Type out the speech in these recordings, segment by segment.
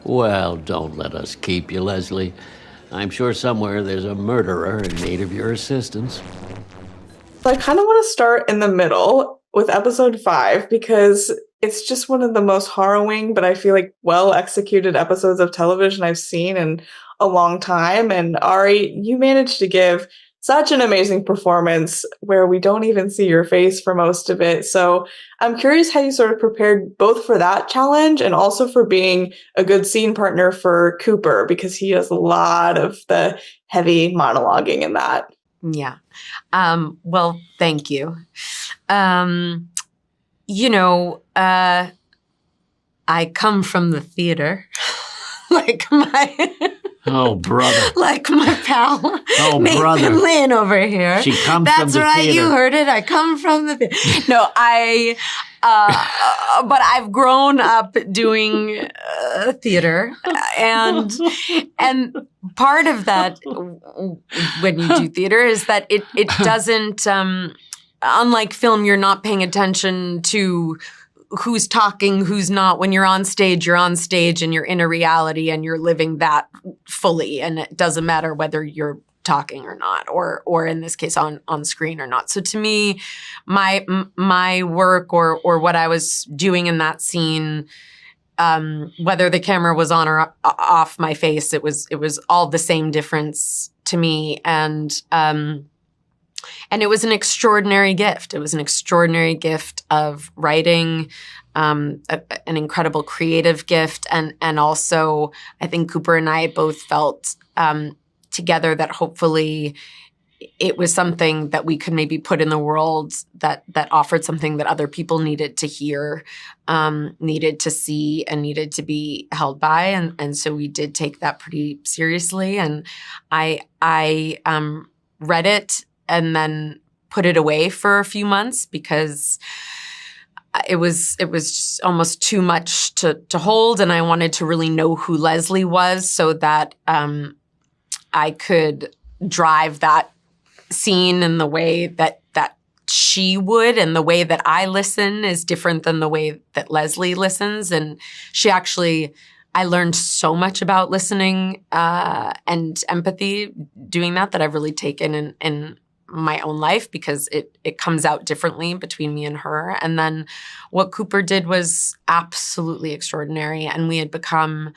Well, don't let us keep you, Leslie. I'm sure somewhere there's a murderer in need of your assistance. So I kind of want to start in the middle with episode 5 because it's just one of the most harrowing, but I feel like well executed episodes of television I've seen in a long time. And Ari, you managed to give such an amazing performance where we don't even see your face for most of it. So I'm curious how you sort of prepared both for that challenge and also for being a good scene partner for Cooper, because he does a lot of the heavy monologuing in that. Yeah. Well, thank you. I come from the theater. Oh, brother. Like my pal. Oh, brother. Nathan Lane over here. She comes That's from the right, theater. you heard it. I come from the theater. No, but I've grown up doing theater, and part of that when you do theater is that it doesn't, unlike film, you're not paying attention to who's talking, who's not. When you're on stage and you're in a reality and you're living that fully, and it doesn't matter whether you're talking or not, or in this case on screen or not. So to me, my work or what I was doing in that scene, whether the camera was on or off my face, it was all the same difference to me. And it was an extraordinary gift. It was an extraordinary gift of writing, an incredible creative gift. And also, I think Cooper and I both felt together that hopefully it was something that we could maybe put in the world that offered something that other people needed to hear, needed to see, and needed to be held by. And so we did take that pretty seriously. And I read it and then put it away for a few months because it was just almost too much to hold, and I wanted to really know who Leslie was so that I could drive that scene in the way that she would, and the way that I listen is different than the way that Leslie listens. And I learned so much about listening and empathy doing that I've really taken in my own life, because it comes out differently between me and her. And then what Cooper did was absolutely extraordinary, and we had become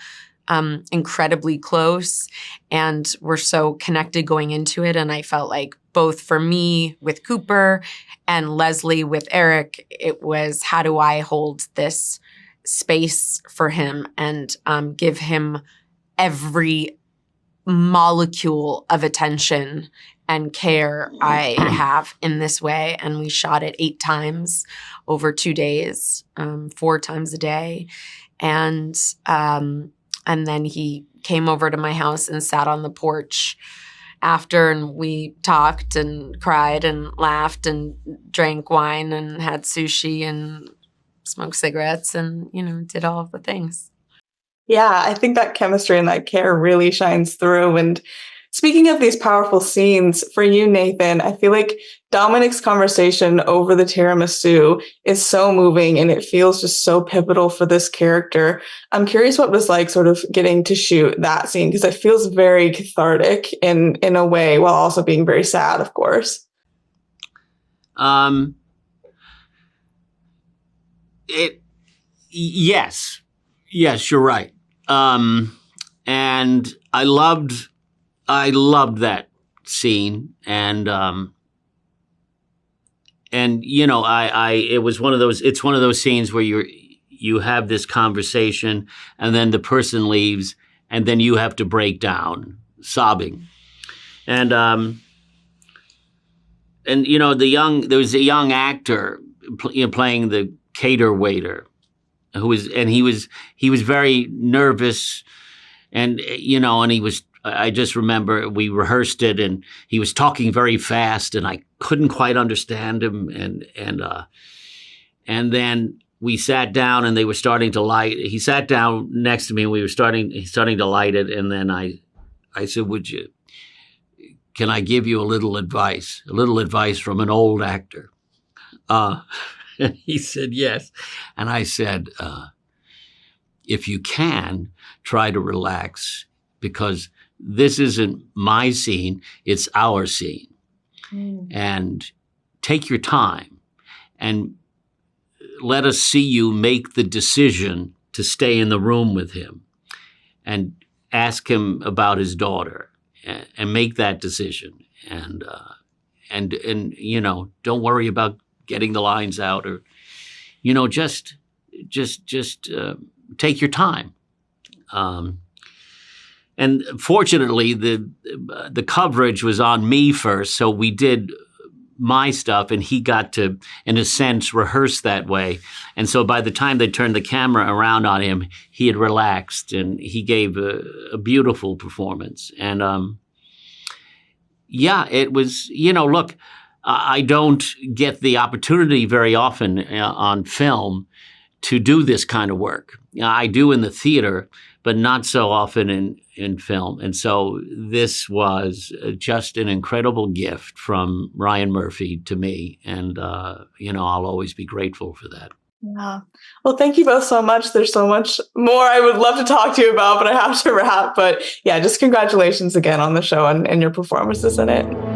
incredibly close and were so connected going into it. And I felt like both for me with Cooper and Leslie with Erik, it was, how do I hold this space for him and give him every molecule of attention and care I have in this way. And we shot it 8 times over 2 days, 4 times a day. And then he came over to my house and sat on the porch after, and we talked and cried and laughed and drank wine and had sushi and smoked cigarettes and, did all of the things. Yeah, I think that chemistry and that care really shines through. And speaking of these powerful scenes, for you, Nathan, I feel like Dominic's conversation over the tiramisu is so moving, and it feels just so pivotal for this character. I'm curious what it was like sort of getting to shoot that scene, because it feels very cathartic in a way, while also being very sad, of course. Yes, you're right. And I loved that scene, and it was one of those. It's one of those scenes where you have this conversation, and then the person leaves, and then you have to break down sobbing, and there was a young actor playing the cater waiter, he was very nervous, and I just remember we rehearsed it, and he was talking very fast, and I couldn't quite understand him, and then we sat down, and they were starting to light. He sat down next to me, and he's starting to light it, and then I said, can I give you a little advice from an old actor? And he said yes, and I said, if you can, try to relax, because this isn't my scene, it's our scene. And take your time and let us see you make the decision to stay in the room with him and ask him about his daughter and make that decision. And don't worry about getting the lines out, or, just take your time. And fortunately, the coverage was on me first, so we did my stuff, and he got to, in a sense, rehearse that way. And so by the time they turned the camera around on him, he had relaxed, and he gave a beautiful performance. And it was, look, I don't get the opportunity very often on film to do this kind of work. I do in the theater, but not so often in film. And so this was just an incredible gift from Ryan Murphy to me. And, I'll always be grateful for that. Yeah. Well, thank you both so much. There's so much more I would love to talk to you about, but I have to wrap. But yeah, just congratulations again on the show and your performances in it.